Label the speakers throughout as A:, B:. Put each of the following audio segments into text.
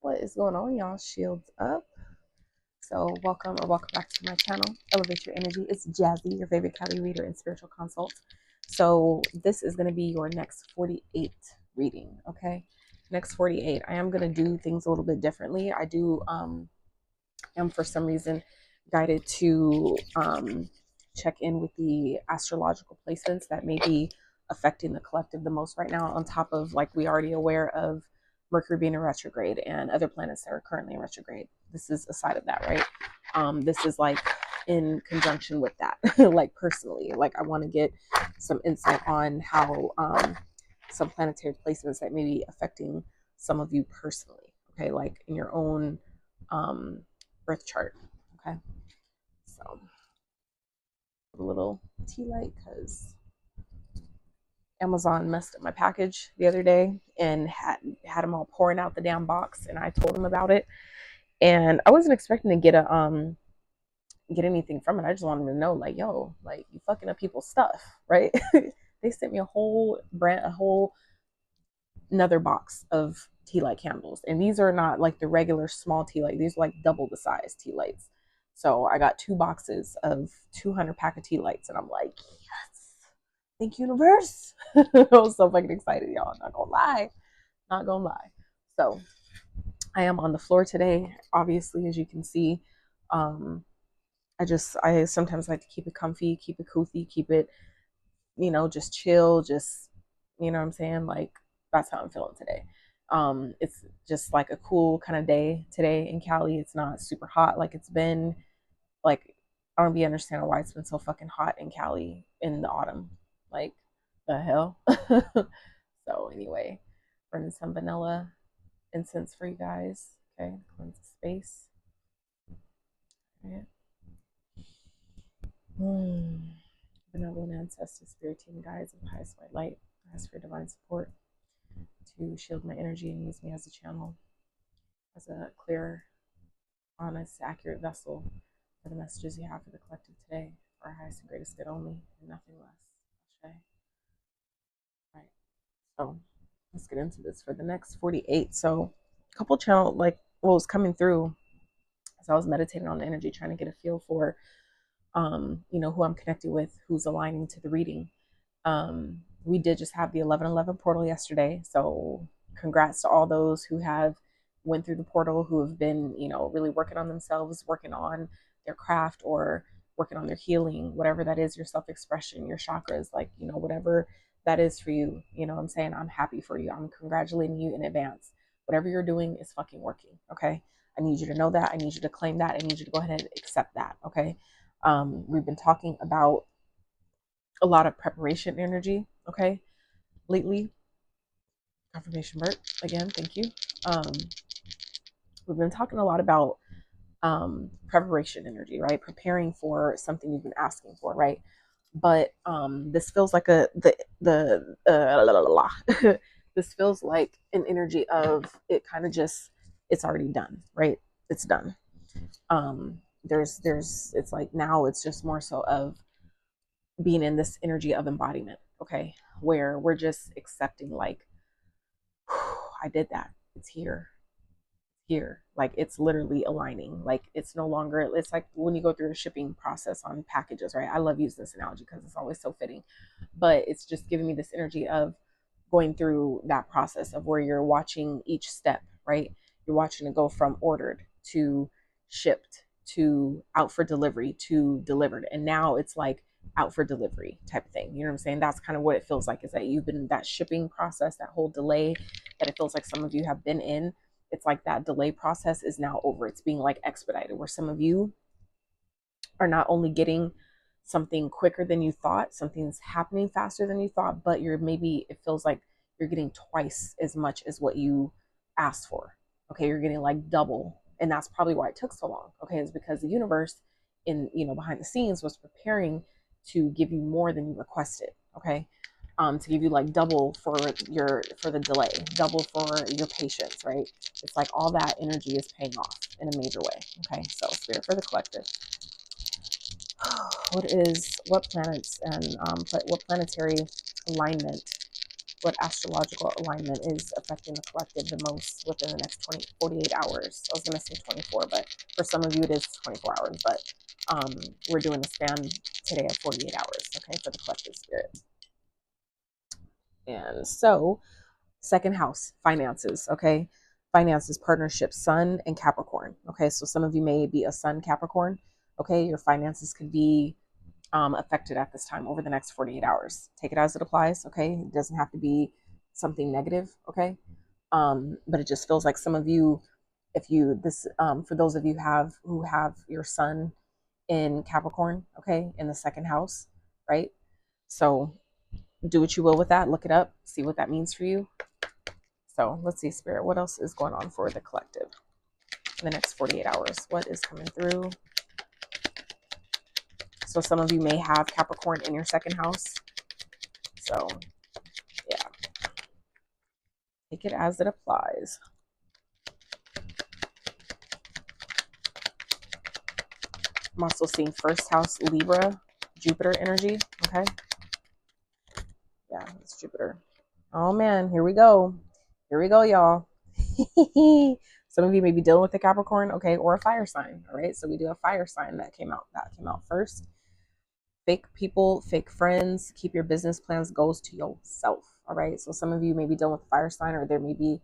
A: What is going on, y'all? Shields up. So welcome back to my channel, Elevate Your Energy. It's Jazzy, your favorite Cali reader and spiritual consult. So this is going to be your next 48 reading, okay? Next 48. I am going to do things a little bit differently. I do am for some reason guided to check in with the astrological placements that may be affecting the collective the most right now, on top of, like, we already aware of Mercury being in retrograde and other planets that are currently in retrograde. This is a side of that, right? This is like in conjunction with that. Like personally, like I want to get some insight on how some planetary placements that may be affecting some of you personally, okay, like in your own birth chart. Okay, so a little tea light because Amazon messed up my package the other day and had them all pouring out the damn box, and I told them about it, and I wasn't expecting to get anything from it. I just wanted to know, like, yo, like, you fucking up people's stuff, right? They sent me a whole another box of tea light candles, and these are not like the regular small tea light. These are like double the size tea lights. So I got 2 boxes of 200 pack of tea lights, and I'm like, yes, thank you, universe. I was so fucking excited, y'all. Not gonna lie, not gonna lie. So I am on the floor today, obviously, as you can see. I sometimes like to keep it comfy, keep it cozy, keep it, just chill, just, you know what I'm saying? Like, that's how I'm feeling today. It's just like a cool kind of day today in Cali. It's not super hot like it's been. Like, I don't be understanding why it's been so fucking hot in Cali in the autumn. Like, the hell? So anyway, burning some vanilla incense for you guys. Okay, cleanse the space. All right. Benevolent ancestors, spirit team, guides of the highest white light, I ask for divine support to shield my energy and use me as a channel, as a clear, honest, accurate vessel for the messages you have for the collective today, for our highest and greatest good only, and nothing less. Okay. All right. So let's get into this for the next 48. So a couple channel, like, what was coming through as I was meditating on the energy, trying to get a feel for who I'm connecting with, who's aligning to the reading. We did just have the 1111 portal yesterday, so congrats to all those who have went through the portal, who have been, really working on themselves, working on their craft, or working on their healing, whatever that is, your self-expression, your chakras, like, whatever that is for you. I'm saying, I'm happy for you. I'm congratulating you in advance. Whatever you're doing is fucking working. Okay, I need you to know that. I need you to claim that. I need you to go ahead and accept that. Okay. We've been talking about a lot of preparation energy, okay, lately. Confirmation Bert, again, thank you. Um, we've been talking a lot about preparation energy, right? Preparing for something you've been asking for, right? But this feels like this feels like an energy of it kind of just, it's already done, right? It's done. It's like now it's just more so of being in this energy of embodiment, okay, where we're just accepting, like, I did that. It's here. Like, it's literally aligning. Like, it's no longer, it's like when you go through the shipping process on packages, right? I love using this analogy because it's always so fitting. But it's just giving me this energy of going through that process of where you're watching each step, right? You're watching it go from ordered to shipped to out for delivery to delivered. And now it's like out for delivery type of thing. You know what I'm saying? That's kind of what it feels like, is that you've been that shipping process, that whole delay that it feels like some of you have been in. It's like that delay process is now over. It's being like expedited, where some of you are not only getting something quicker than you thought, something's happening faster than you thought, but it feels like you're getting twice as much as what you asked for. Okay, you're getting like double. And that's probably why it took so long. Okay, it's because the universe behind the scenes was preparing to give you more than you requested. Okay. To give you like double for the delay, double for your patience, right? It's like all that energy is paying off in a major way. Okay, so spirit for the collective. What planets and what planetary alignment What astrological alignment is affecting the collective the most within the next 48 hours? I was going to say 24, but for some of you it is 24 hours, but we're doing a span today of 48 hours, okay, for the collective spirit. And so, second house, finances, okay? Finances, partnerships, Sun and Capricorn, okay? So some of you may be a Sun Capricorn, okay? Your finances could be affected at this time over the next 48 hours. Take it as it applies, okay? It doesn't have to be something negative, okay? But it just feels like some of you, if you, for those of you who have your Sun in Capricorn, okay, in the second house, right? So do what you will with that. Look it up, see what that means for you. So let's see, Spirit, what else is going on for the collective in the next 48 hours? What is coming through? So some of you may have Capricorn in your second house. So yeah, take it as it applies. I'm also seeing first house Libra, Jupiter energy. Okay. Yeah, it's Jupiter. Oh man, here we go. Here we go, y'all. Some of you may be dealing with the Capricorn, okay, or a fire sign. All right. So we do a fire sign that came out first. Fake people, fake friends, keep your business plans, goals to yourself. All right. So some of you may be dealing with a fire sign, or there may be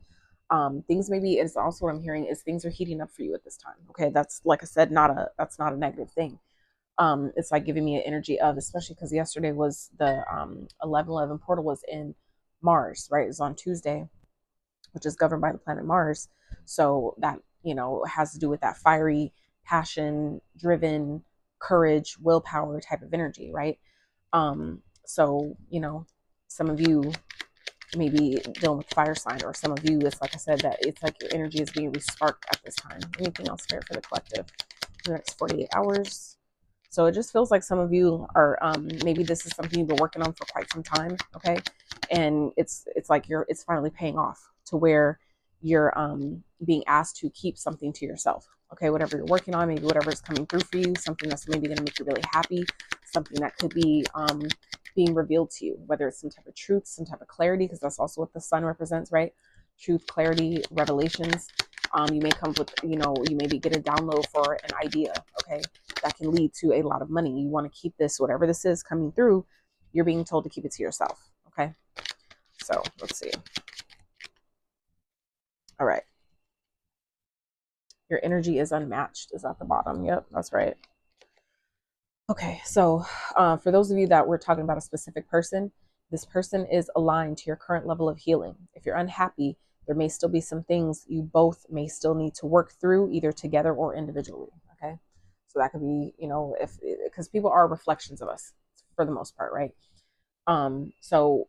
A: things, maybe it's also what I'm hearing is things are heating up for you at this time. Okay. That's, like I said, that's not a negative thing. It's like giving me an energy of, especially because yesterday was the 11/11 portal was in Mars, right? It was on Tuesday, which is governed by the planet Mars. So that, has to do with that fiery, passion driven, courage, willpower type of energy, right? So, some of you may be dealing with fire sign, or some of you, it's like I said, that it's like your energy is being resparked at this time. Anything else there for the collective in the next 48 hours? So it just feels like some of you are, maybe this is something you've been working on for quite some time, okay? And it's like it's finally paying off to where you're being asked to keep something to yourself, okay? Whatever you're working on, maybe whatever is coming through for you, something that's maybe going to make you really happy, something that could be being revealed to you, whether it's some type of truth, some type of clarity, because that's also what the sun represents, right? Truth, clarity, revelations. You may come with, you maybe get a download for an idea, okay, that can lead to a lot of money. You want to keep this, whatever this is coming through, you're being told to keep it to yourself, okay? So let's see. All right. Your energy is unmatched is at the bottom. Yep, that's right. Okay, so for those of you that we're talking about a specific person, this person is aligned to your current level of healing. If you're unhappy, there may still be some things you both may still need to work through, either together or individually. Okay, so that could be, if because people are reflections of us for the most part, right? So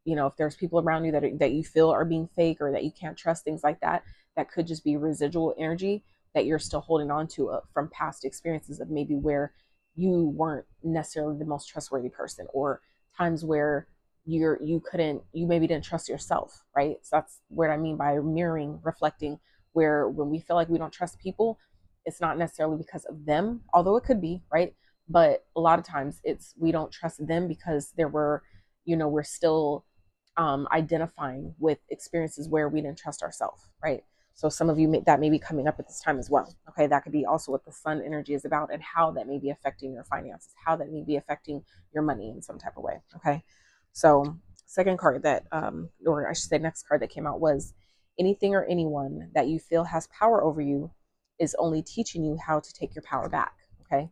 A: if there's people around you that you feel are being fake, or that you can't trust, things like that, that could just be residual energy that you're still holding on to from past experiences of maybe where you weren't necessarily the most trustworthy person, or times where you maybe didn't trust yourself, right? So that's what I mean by mirroring, reflecting, where when we feel like we don't trust people, it's not necessarily because of them, although it could be, right? But a lot of times we don't trust them because we're still identifying with experiences where we didn't trust ourselves, right? So some of you that may be coming up at this time as well. Okay, that could be also what the sun energy is about, and how that may be affecting your finances, how that may be affecting your money in some type of way. Okay, so second card that, or I should say next card that came out was anything or anyone that you feel has power over you is only teaching you how to take your power back. Okay,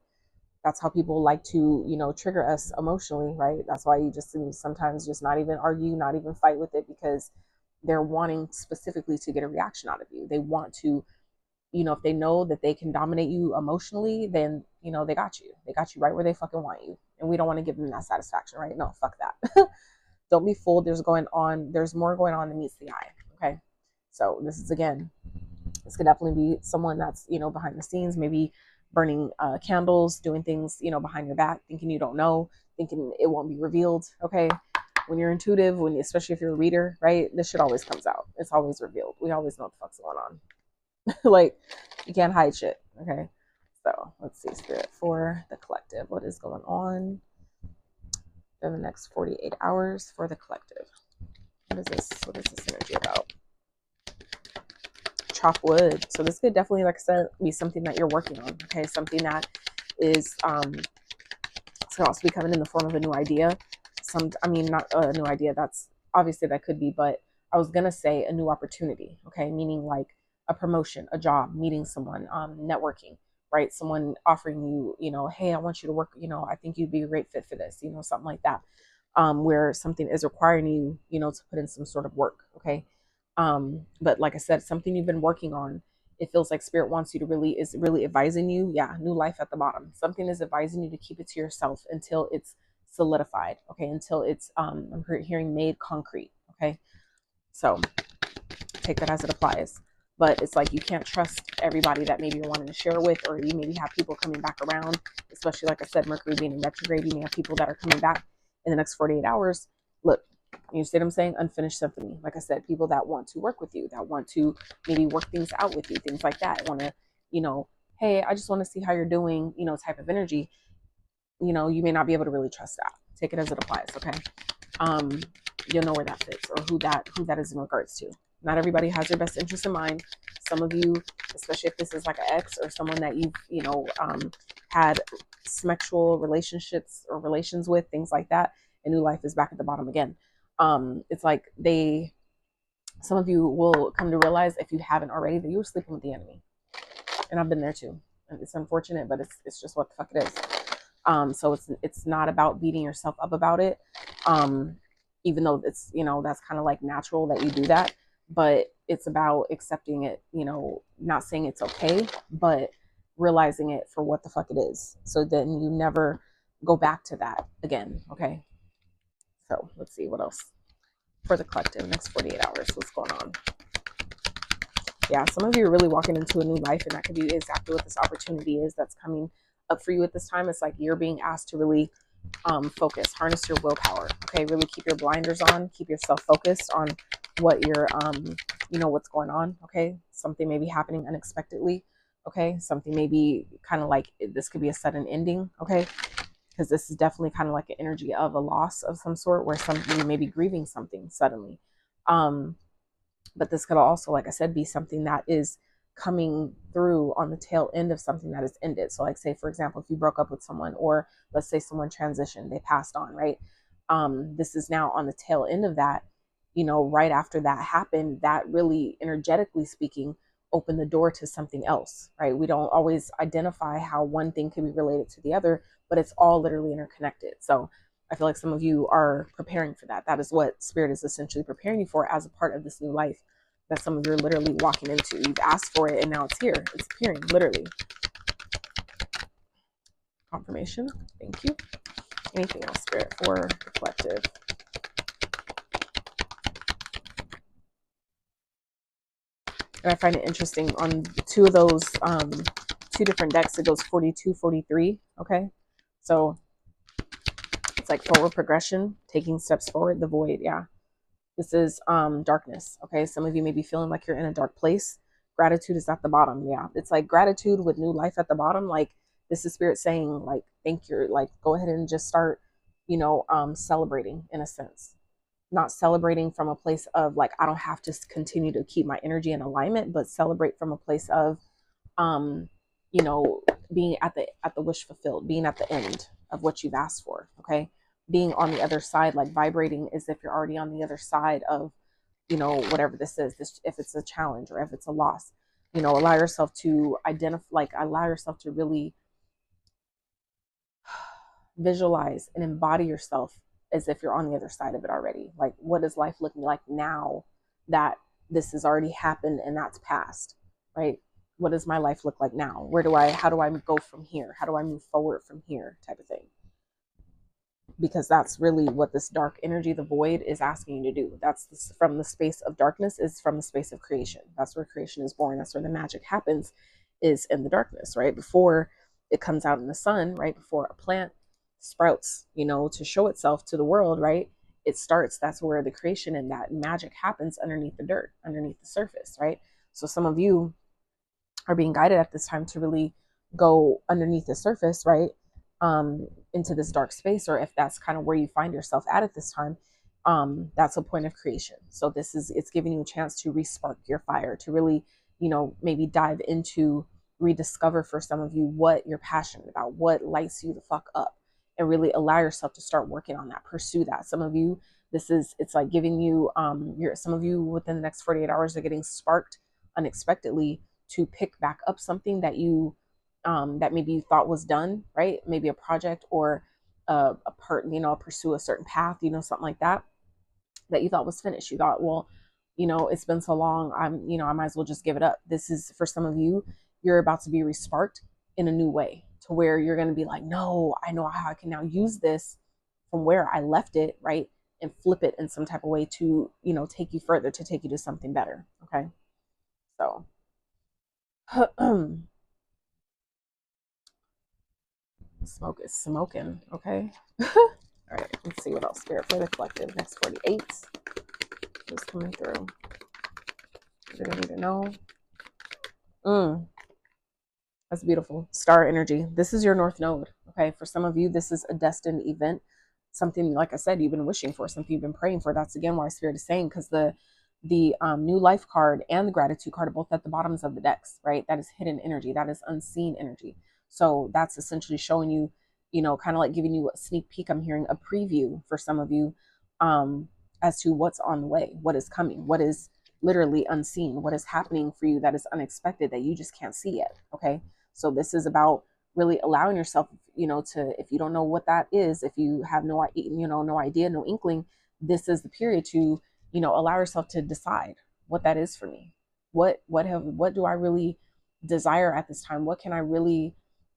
A: that's how people like to, trigger us emotionally, right? That's why you just sometimes just not even argue, not even fight with it, because they're wanting specifically to get a reaction out of you. They want to, if they know that they can dominate you emotionally, then, they got you. They got you right where they fucking want you. And we don't want to give them that satisfaction, right? No, fuck that. Don't be fooled. There's more going on than meets the eye. Okay. So this could definitely be someone that's, behind the scenes, maybe burning candles, doing things, behind your back, thinking you don't know, thinking it won't be revealed. Okay. When you're intuitive, especially if you're a reader, right, this shit always comes out. It's always revealed. We always know what the fuck's going on. Like, you can't hide shit. Okay. So let's see, Spirit, for the collective, what is going on in the next 48 hours for the collective? What is this? What is this energy about? Chop wood. So this could definitely, like I said, be something that you're working on. Okay, something that is it's also be coming in the form of a new idea. I mean, not a new idea. That's obviously that could be, but I was gonna say a new opportunity. Okay, meaning like a promotion, a job, meeting someone, networking, right? Someone offering you, hey, I want you to work. I think you'd be a great fit for this. Something like that, where something is requiring you, to put in some sort of work. Okay, but like I said, something you've been working on. It feels like spirit wants you to is really advising you. Yeah, new life at the bottom. Something is advising you to keep it to yourself until it's solidified. Okay, until it's I'm hearing made concrete. Okay, so take that as it applies. But it's like you can't trust everybody that maybe you're wanting to share with, or you maybe have people coming back around, especially like I said, Mercury being in retrograde. You may have people that are coming back in the next 48 hours. Look, you see what I'm saying? Unfinished symphony. Like I said, people that want to work with you, that want to maybe work things out with you, things like that. Want to, hey, I just want to see how you're doing, type of energy. You may not be able to really trust that. Take it as it applies, okay? You'll know where that fits or who that is in regards to. Not everybody has your best interest in mind. Some of you, especially if this is like an ex or someone that you've, had sexual relationships or relations with, things like that, a new life is back at the bottom again. It's like some of you will come to realize, if you haven't already, that you were sleeping with the enemy. And I've been there too. And it's unfortunate, but it's just what the fuck it is. So it's not about beating yourself up about it. Even though it's, that's kind of like natural that you do that, but it's about accepting it, not saying it's okay, but realizing it for what the fuck it is. So then you never go back to that again. Okay. So let's see what else for the collective next 48 hours. What's going on? Yeah, some of you are really walking into a new life, and that could be exactly what this opportunity is that's coming up for you at this time. It's like you're being asked to really focus, harness your willpower. Okay, really keep your blinders on, keep yourself focused on what you're, what's going on. Okay, something may be happening unexpectedly. Okay, something may be kind of like this could be a sudden ending. Okay, because this is definitely kind of like an energy of a loss of some sort, where you may be grieving something suddenly. But this could also, like I said, be something that is coming through on the tail end of something that has ended. So like say, for example, if you broke up with someone, or let's say someone transitioned, they passed on, right? This is now on the tail end of that, right after that happened, that really energetically speaking, opened the door to something else, right? We don't always identify how one thing can be related to the other, but it's all literally interconnected. So I feel like some of you are preparing for that. That is what Spirit is essentially preparing you for as a part of this new life that some of you are literally walking into. You've asked for it and now it's here. It's appearing, literally. Confirmation. Thank you. Anything else, Spirit, for the collective? And I find it interesting on two of those, two different decks, it goes 42, 43. Okay. So it's like forward progression, taking steps forward, the void. Yeah. This is darkness. Okay. Some of you may be feeling like you're in a dark place. Gratitude is at the bottom. Yeah. It's like gratitude with new life at the bottom. Like this is Spirit saying, like, thank you. Like, go ahead and just start, celebrating in a sense. Not celebrating from a place of like, I don't have to continue to keep my energy in alignment, but celebrate from a place of, being at the wish fulfilled, being at the end of what you've asked for. Okay. Being on the other side, like vibrating as if you're already on the other side of, whatever this is, if it's a challenge or if it's a loss, allow yourself to allow yourself to really visualize and embody yourself as if you're on the other side of it already. Like, what is life looking like now that this has already happened and that's past, right? What does my life look like now? How do I go from here? How do I move forward from here, type of thing? Because that's really what this dark energy, the void, is asking you to do. That's from the space of darkness, is from the space of creation. That's where creation is born. That's where the magic happens, is in the darkness, right? Before it comes out in the sun, right? Before a plant sprouts, to show itself to the world, right? It starts, that's where the creation and that magic happens, underneath the dirt, underneath the surface, right? So some of you are being guided at this time to really go underneath the surface, right? Into this dark space, or if that's kind of where you find yourself at this time, that's a point of creation. So it's giving you a chance to respark your fire, to really, maybe dive into, rediscover for some of you what you're passionate about, what lights you the fuck up, and really allow yourself to start working on that, pursue that. Some of you, it's like giving you, some of you within the next 48 hours are getting sparked unexpectedly to pick back up something that that maybe you thought was done, right? Maybe a project or a part, pursue a certain path, something like that you thought was finished. You thought, well, it's been so long, I might as well just give it up. This is, for some of you, you're about to be resparked in a new way, to where you're going to be like, no, I know how I can now use this from where I left it, right? And flip it in some type of way to, take you further, to take you to something better. Okay. So, smoke is smoking. Okay. All right. Let's see what else. Spirit for the collective. Next 48. What's coming through? What do I need to know? That's beautiful. Star energy. This is your North Node. Okay. For some of you, this is a destined event. Something, like I said, you've been wishing for, something you've been praying for. That's again why Spirit is saying, because the new life card and the gratitude card are both at the bottoms of the decks, right? That is hidden energy. That is unseen energy. So that's essentially showing you, kind of like giving you a sneak peek. I'm hearing a preview for some of you, as to what's on the way, what is coming, what is literally unseen, what is happening for you that is unexpected, that you just can't see yet. Okay. So this is about really allowing yourself, to, if you don't know what that is, if you have no idea, no inkling, this is the period to, allow yourself to decide what that is for me. What do I really desire at this time? What can I really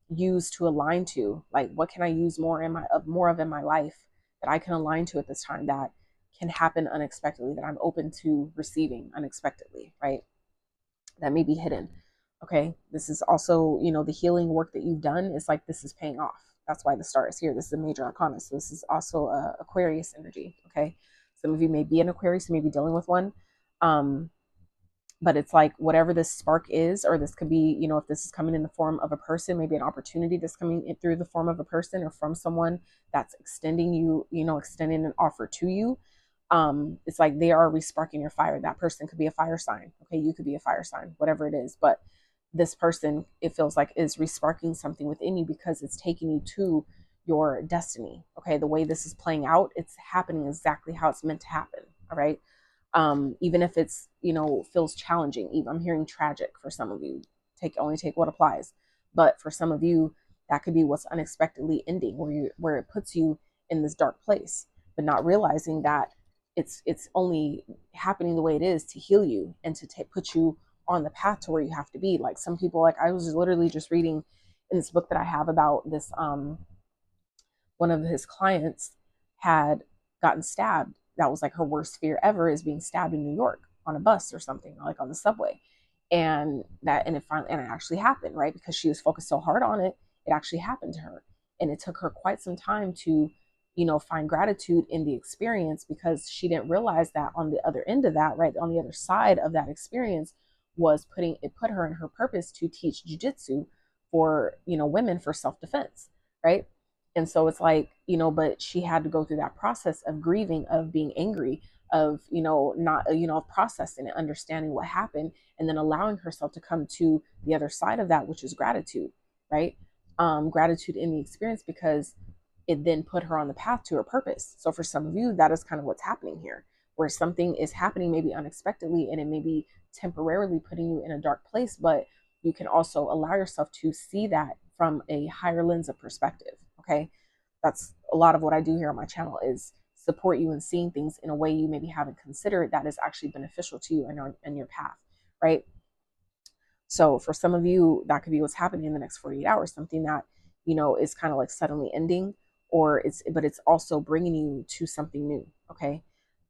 A: use to align to? Like, what can I use more of in my life that I can align to at this time, that can happen unexpectedly, that I'm open to receiving unexpectedly, right? That may be hidden. Okay. This is also, the healing work that you've done is like, this is paying off. That's why the star is here. This is a major arcana. So this is also Aquarius energy. Okay. Some of you may be an Aquarius, you may be dealing with one. But it's like, whatever this spark is, or this could be, if this is coming in the form of a person, maybe an opportunity that's coming in through the form of a person, or from someone that's extending an offer to you. It's like they are resparking your fire. That person could be a fire sign. Okay. You could be a fire sign, whatever it is. But this person, it feels like, is resparking something within you, because it's taking you to your destiny. Okay. The way this is playing out, it's happening exactly how it's meant to happen. All right. Even if it's, feels challenging, even I'm hearing tragic for some of you, only take what applies. But for some of you, that could be what's unexpectedly ending, where it puts you in this dark place, but not realizing that it's only happening the way it is to heal you, and to put you on the path to where you have to be. Like, some people, like, I was literally just reading in this book that I have about this, one of his clients had gotten stabbed. That was like her worst fear ever, is being stabbed in New York on a bus or something, like on the subway. And it actually happened, right? Because she was focused so hard on it, it actually happened to her. And it took her quite some time to, find gratitude in the experience, because she didn't realize that on the other end of that, right, on the other side of that experience, put her in her purpose to teach jujitsu for, women, for self-defense, right? And so it's like, but she had to go through that process of grieving, of being angry, of, not, of processing and understanding what happened, and then allowing herself to come to the other side of that, which is gratitude, right? Gratitude in the experience, because it then put her on the path to her purpose. So for some of you, that is kind of what's happening here, where something is happening maybe unexpectedly, and it may be temporarily putting you in a dark place, but you can also allow yourself to see that from a higher lens of perspective. Okay. That's a lot of what I do here on my channel, is support you in seeing things in a way you maybe haven't considered, that is actually beneficial to you and your path. Right. So for some of you, that could be what's happening in the next 48 hours, something that, is kind of like suddenly ending, but it's also bringing you to something new. Okay.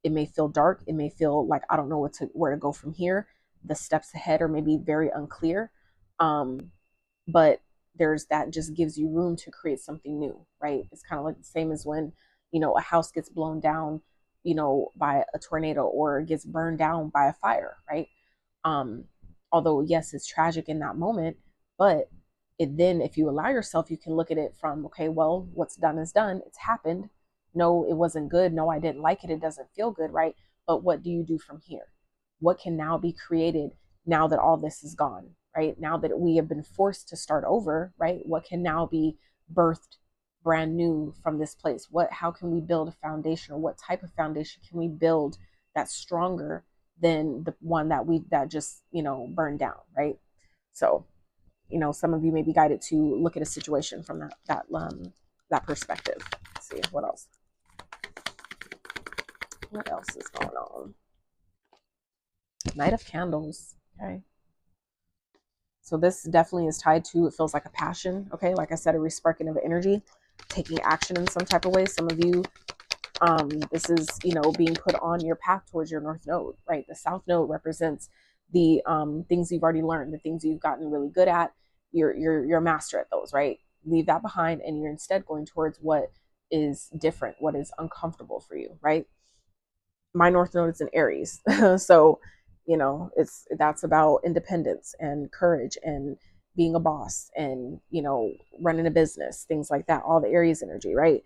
A: It may feel dark. It may feel like, I don't know where to go from here. The steps ahead are maybe very unclear. But there's that just gives you room to create something new, right? It's kind of like the same as when, a house gets blown down, by a tornado, or gets burned down by a fire, right? Although, yes, it's tragic in that moment, but if you allow yourself, you can look at it from, okay, well, what's done is done. It's happened. No, it wasn't good. No, I didn't like it. It doesn't feel good, right? But what do you do from here? What can now be created now that all this is gone, right? Now that we have been forced to start over, right? What can now be birthed brand new from this place? How can we build a foundation, or what type of foundation can we build that's stronger than the one that just, burned down, right? So, some of you may be guided to look at a situation from that perspective. Let's see what else. What else is going on? Knight of Candles. Okay. So this definitely is tied to, it feels like a passion. Okay. Like I said, a resparking of energy, taking action in some type of way. Some of you, this is, being put on your path towards your North Node, right? The South Node represents the things you've already learned, the things you've gotten really good at. You're a master at those, right? Leave that behind, and you're instead going towards what is different, what is uncomfortable for you, right? My North Node is in Aries. So, that's about independence and courage and being a boss and, running a business, things like that, all the Aries energy, right?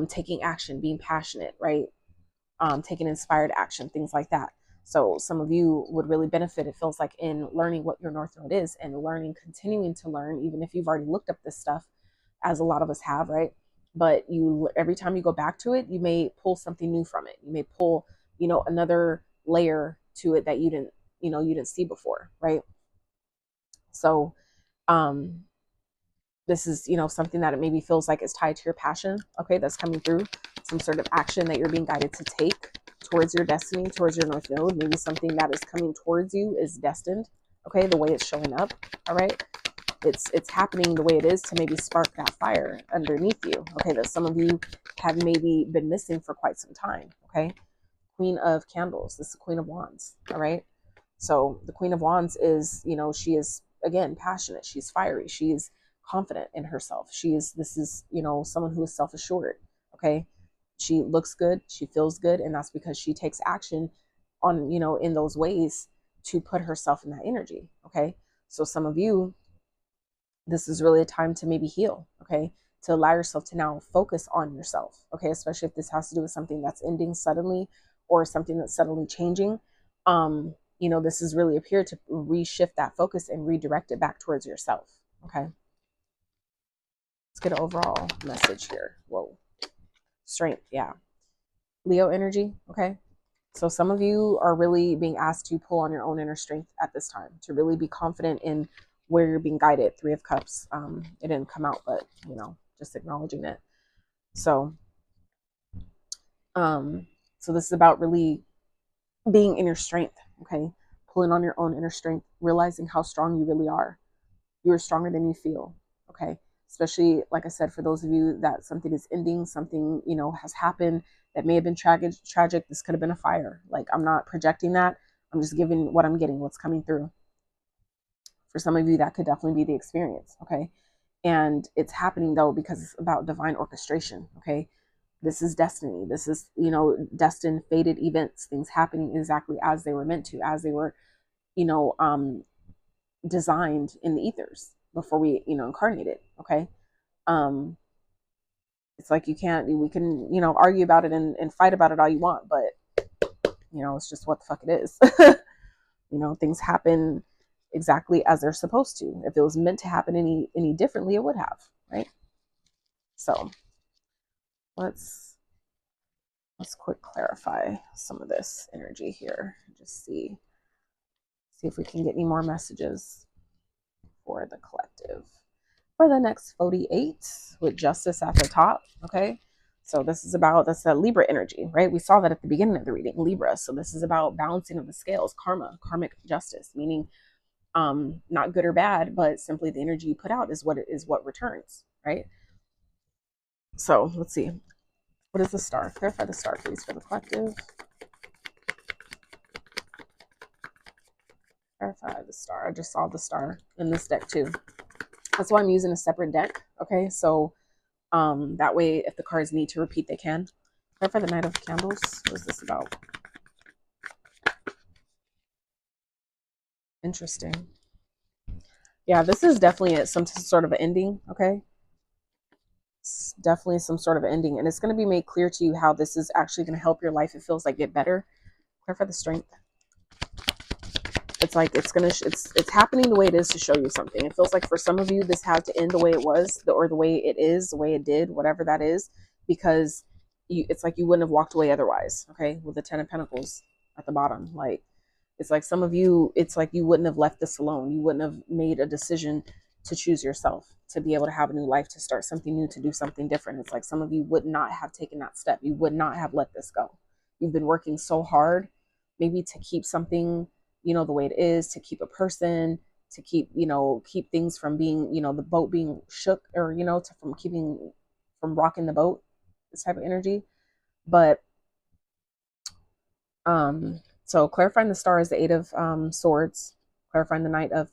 A: Taking action, being passionate, right? Taking inspired action, things like that. So some of you would really benefit, it feels like, in learning what your North Node is, and continuing to learn, even if you've already looked up this stuff, as a lot of us have, right? But every time you go back to it, you may pull something new from it. You may pull, another layer to it that you didn't see before, right? So, this is, something that it maybe feels like is tied to your passion, okay, that's coming through, some sort of action that you're being guided to take towards your destiny, towards your North Node. Maybe something that is coming towards you is destined, okay, the way it's showing up, all right? It's happening the way it is to maybe spark that fire underneath you, okay, that some of you have maybe been missing for quite some time, okay? Queen of Candles, this is the Queen of Wands, all right? So the Queen of Wands is, she is, again, passionate. She's fiery. She's confident in herself. This is, someone who is self-assured, okay? She looks good. She feels good. And that's because she takes action on, in those ways to put herself in that energy, okay? So some of you, this is really a time to maybe heal, okay? To allow yourself to now focus on yourself, okay? Especially if this has to do with something that's ending suddenly or something that's suddenly changing. This is really a period to reshift that focus and redirect it back towards yourself, okay? Let's get an overall message here. Whoa. Strength, yeah. Leo energy, okay? So some of you are really being asked to pull on your own inner strength at this time, to really be confident in where you're being guided. Three of Cups. It didn't come out, but, just acknowledging it. So, so this is about really being in your strength, okay? Pulling on your own inner strength, realizing how strong you really are. You are stronger than you feel, okay? Especially, like I said, for those of you that something is ending, something, has happened that may have been tragic. This could have been a fire. Like, I'm not projecting that. I'm just giving what I'm getting, what's coming through. For some of you, that could definitely be the experience, okay? And it's happening, though, because it's about divine orchestration, okay? This is destiny. This is, destined, fated events, things happening exactly as they were meant to, as they were, designed in the ethers before we, incarnated, okay? It's like we can, argue about it and fight about it all you want, but, it's just what the fuck it is. Things happen exactly as they're supposed to. If it was meant to happen any differently, it would have, right? So let's quick clarify some of this energy here. Just see if we can get any more messages for the collective for the next 48 with justice at the top, okay? So this is about, that's a Libra energy, right? We saw that at the beginning of the reading, Libra. So this is about balancing of the scales, karmic justice, meaning not good or bad, but simply the energy you put out is what returns, right? So let's see. What is the star? Clarify the star, please, for the collective. Clarify the star. I just saw the star in this deck too. That's why I'm using a separate deck, okay? So that way, if the cards need to repeat, they can. Clarify the Knight of Candles. What is this about? Interesting. Yeah, this is definitely some sort of an ending, okay? It's definitely some sort of ending, and it's going to be made clear to you how this is actually going to help your life. It feels like get better. Clarify the strength. It's like it's happening the way it is to show you something. It feels like for some of you this had to end the way it was, or the way it is, the way it did, whatever that is, because it's like you wouldn't have walked away otherwise. Okay, with the 10 of Pentacles at the bottom, like it's like some of you, it's like you wouldn't have left this alone. You wouldn't have made a decision to choose yourself, to be able to have a new life, to start something new, to do something different. It's like some of you would not have taken that step. You would not have let this go. You've been working so hard, maybe to keep something, you know, the way it is, to keep a person, to keep, you know, keep things from being, you know, the boat being shook, or, you know, from rocking the boat, this type of energy. But, so clarifying the star is the 8 of Swords, clarifying the Knight of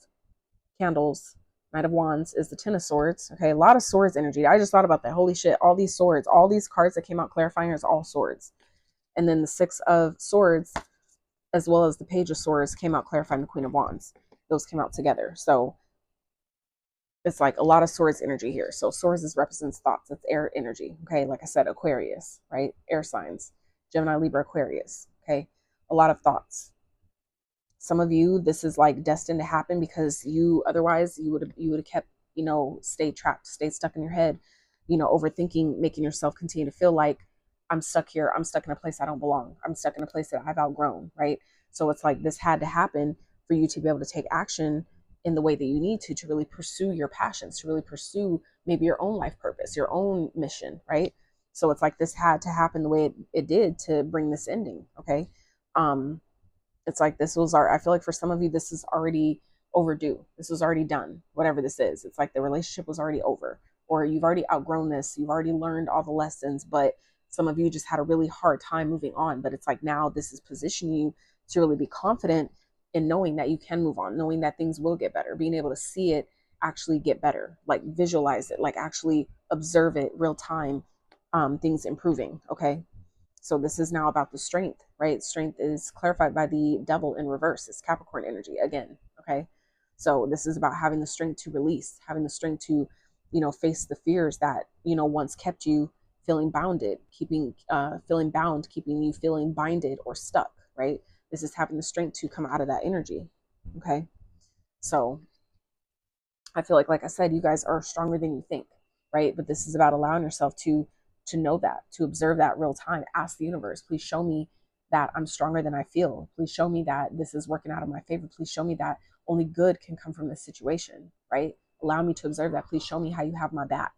A: Candles, Knight of Wands is the 10 of Swords. Okay, a lot of swords energy. I just thought about that. Holy shit, all these swords, all these cards that came out clarifying is all swords. And then the 6 of Swords, as well as the Page of Swords, came out clarifying the Queen of Wands. Those came out together. So it's like a lot of swords energy here. So swords represents thoughts. It's air energy. Okay, like I said, Aquarius, right? Air signs, Gemini, Libra, Aquarius. Okay, a lot of thoughts. Some of you, this is like destined to happen because you otherwise you would have kept, you know, stayed trapped, stayed stuck in your head, you know, overthinking, making yourself continue to feel like I'm stuck here. I'm stuck in a place I don't belong. I'm stuck in a place that I've outgrown, right? So it's like this had to happen for you to be able to take action in the way that you need to really pursue your passions, to really pursue maybe your own life purpose, your own mission, right? So it's like this had to happen the way it did to bring this ending, okay? It's like this was I feel like for some of you, this is already overdue. This was already done, whatever this is. It's like the relationship was already over, or you've already outgrown this. You've already learned all the lessons, but some of you just had a really hard time moving on. But it's like now this is positioning you to really be confident in knowing that you can move on, knowing that things will get better, being able to see it actually get better, like visualize it, like actually observe it real time, things improving. Okay. So this is now about the strength, right? Strength is clarified by the Devil in reverse. It's Capricorn energy again, okay? So this is about having the strength to release, having the strength to, you know, face the fears that, you know, once kept you feeling bounded, feeling bound, keeping you feeling binded or stuck, right? This is having the strength to come out of that energy, okay? So I feel like I said, you guys are stronger than you think, right? But this is about allowing yourself to know that, to observe that real time. Ask the universe, please show me that I'm stronger than I feel. Please show me that this is working out in my favor. Please show me that only good can come from this situation, right? Allow me to observe that. Please show me how you have my back,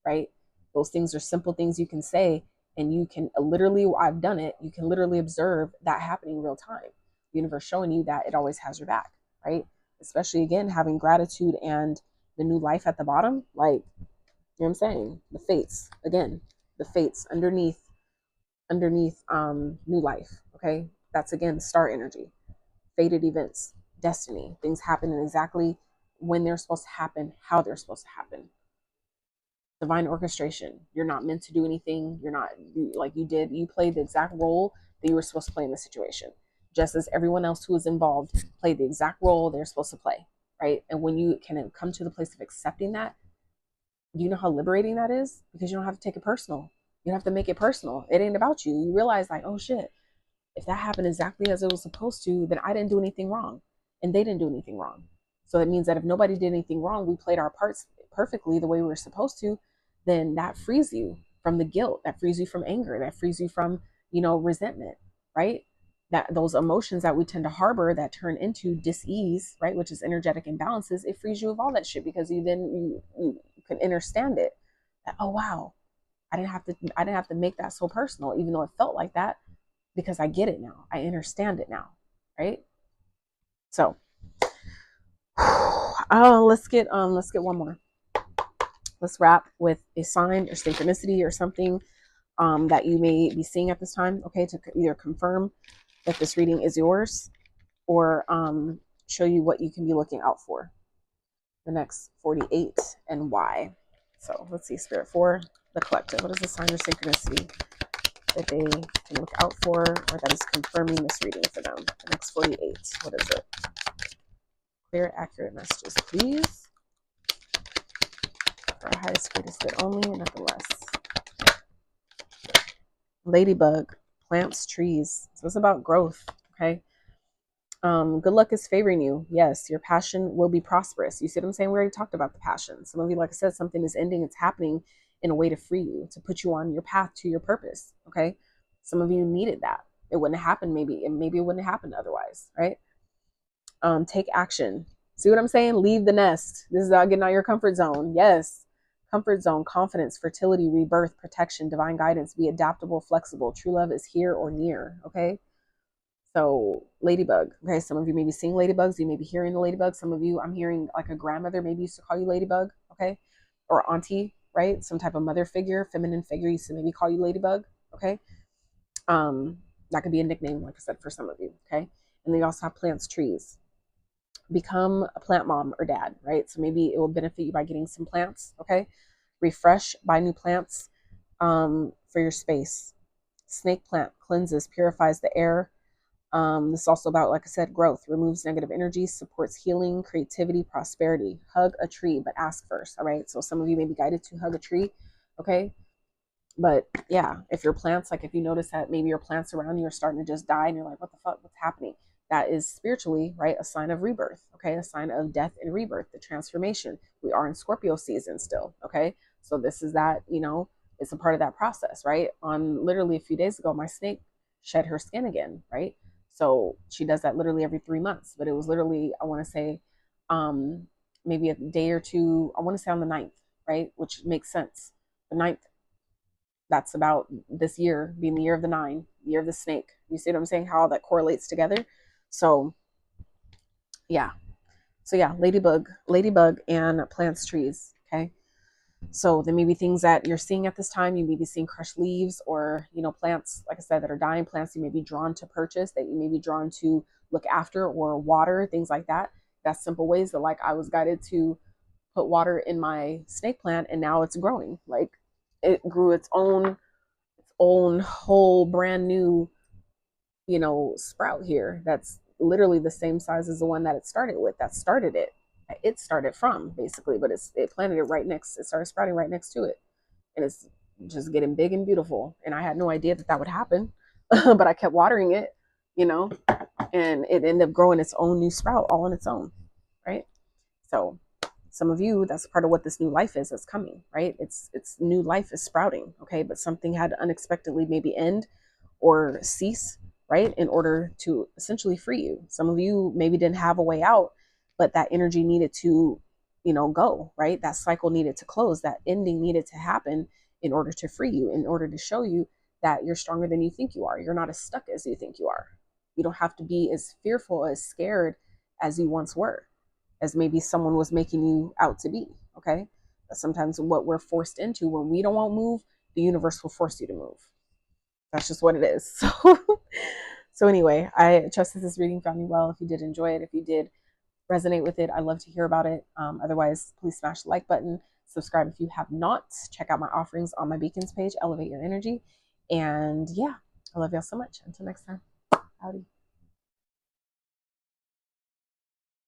A: right? Those things are simple things you can say, and you can literally, I've done it, you can literally observe that happening real time. The universe showing you that it always has your back, right? Especially again, having gratitude and the new life at the bottom, like, you know what I'm saying? The fates, again, the fates underneath new life, okay? That's again star energy, fated events, destiny, things happen exactly when they're supposed to happen, how they're supposed to happen. Divine orchestration. You're not meant to do anything. You're not, you played the exact role that you were supposed to play in the situation, just as everyone else who was involved played the exact role they're supposed to play, right? And when you can come to the place of accepting that, you know how liberating that is, because you don't have to take it personal. You don't have to make it personal. It ain't about you. You realize like, oh shit, if that happened exactly as it was supposed to, then I didn't do anything wrong and they didn't do anything wrong. So it means that if nobody did anything wrong, we played our parts perfectly the way we were supposed to, then that frees you from the guilt, that frees you from anger, that frees you from, you know, resentment, right? That those emotions that we tend to harbor that turn into dis-ease, right, which is energetic imbalances, it frees you of all that shit, because you can understand it. That, oh wow, I didn't have to make that so personal, even though it felt like that, because I get it now. I understand it now, right? So, let's get one more. Let's wrap with a sign or synchronicity or something that you may be seeing at this time, okay, to either confirm that this reading is yours, or show you what you can be looking out for the next 48 and why. So let's see, Spirit, for the collective, what is the sign or synchronicity that they can look out for, or that is confirming this reading for them? The next 48, what is it? Clear, accurate messages, please. for our highest, greatest good only, and nothing less. Ladybug, plants, trees. So it's about growth, okay? Good luck is favoring you. Yes, your passion will be prosperous. You see what I'm saying? We already talked about the passion. Some of you, like I said, something is ending. It's happening in a way to free you, to put you on your path to your purpose, okay? Some of you needed that. It wouldn't have happened maybe, and maybe it wouldn't have happened otherwise, right? Take action. See what I'm saying? Leave the nest. This is about getting out of your comfort zone. Yes. Comfort zone, confidence, fertility, rebirth, protection, divine guidance. Be adaptable, flexible. True love is here or near, okay? So ladybug, okay? Some of you may be seeing ladybugs. You may be hearing the ladybug. Some of you, I'm hearing like a grandmother maybe used to call you ladybug, okay? Or auntie, right? Some type of mother figure, feminine figure used to maybe call you ladybug, okay? That could be a nickname, like I said, for some of you, okay? And then you also have plants, trees. Become a plant mom or dad, right? So maybe it will benefit you by getting some plants, okay? Refresh, buy new plants for your space. Snake plant cleanses, purifies the air. This is also about, like I said, growth, removes negative energy, supports healing, creativity, prosperity. Hug a tree, but ask first, all right? So some of you may be guided to hug a tree, okay? But yeah, if your plants, like if you notice that maybe your plants around you are starting to just die and you're like, what the fuck, what's happening? That is spiritually, right, a sign of rebirth, okay? A sign of death and rebirth, the transformation. We are in Scorpio season still, okay? So this is that, you know, it's a part of that process, right? On literally a few days ago, my snake shed her skin again, right? So she does that literally every 3 months, but it was literally, I want to say, maybe a day or two, I want to say on the 9th, right? Which makes sense. The 9th, that's about this year being the year of the 9, year of the snake. You see what I'm saying? How all that correlates together. So yeah. So yeah, ladybug and plants, trees. Okay. So there may be things that you're seeing at this time. You may be seeing crushed leaves or, you know, plants, like I said, that are dying, plants you may be drawn to purchase, that you may be drawn to look after or water, things like that. That's simple ways that, like, I was guided to put water in my snake plant and now it's growing. Like it grew its own whole brand new, you know, sprout here that's literally the same size as the one that it started with, that started it. It started from basically, but it planted it right next, it started sprouting right next to it. And it's just getting big and beautiful. And I had no idea that would happen, but I kept watering it, you know, and it ended up growing its own new sprout all on its own, right? So some of you, that's part of what this new life is that's coming, right? It's new life is sprouting, okay? But something had to unexpectedly maybe end or cease, right? In order to essentially free you. Some of you maybe didn't have a way out, but that energy needed to, you know, go, right? That cycle needed to close, that ending needed to happen in order to free you, in order to show you that you're stronger than you think you are. You're not as stuck as you think you are. You don't have to be as fearful, as scared as you once were, as maybe someone was making you out to be, okay? But sometimes what we're forced into, when we don't want to move, the universe will force you to move. That's just what it is. So anyway, I trust that this reading found you well. If you did enjoy it, if you did resonate with it, I'd love to hear about it. Otherwise, please smash the like button. Subscribe if you have not. Check out my offerings on my beacons page, Elevate Your Energy. And yeah, I love y'all so much. Until next time, howdy.